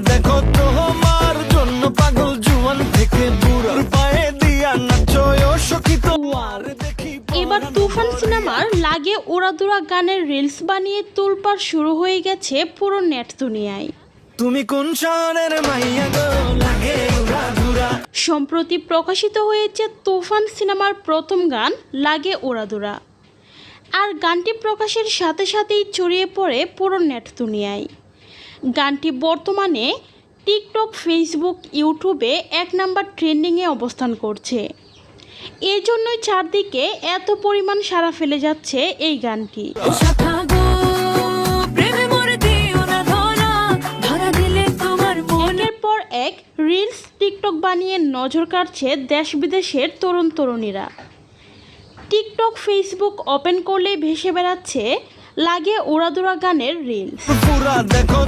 দেখো তোমার জন্য পাগল জুয়ান থেকে বুড়ো পায়ে দিয়া নাচো সখী তোমার দেখি। এবার তুফান সিনেমার লাগে উড়াদুরা গানের রিলস বানিয়ে তোলপাড় শুরু হয়ে গেছে পুরো নেট দুনিয়ায়। তুমি কোন শহরের মাইয়া গো লাগে উড়াধুরা। সম্প্রতি প্রকাশিত হয়েছে তুফান সিনেমার প্রথম গান লাগে উড়াদুরা, আর গানটি প্রকাশের সাথে সাথেই ছড়িয়ে পড়ে পুরো নেট দুনিয়ায়। গানটি বর্তমানে টিকটক, ফেসবুক, ইউটিউবে 1 নাম্বার ট্রেন্ডিংয়ে অবস্থান করছে। এর জন্যই চারদিকে এত পরিমাণ সাড়া ফেলে যাচ্ছে এই গানটি। একের পর এক রিলস, টিকটক বানিয়ে নজর কাটছে দেশ বিদেশের তরুণ তরুণীরা। টিকটক, ফেসবুক ওপেন করলেই ভেসে বেড়াচ্ছে লাগে উড়াদুরা গানের রিলস। পুরা দেখো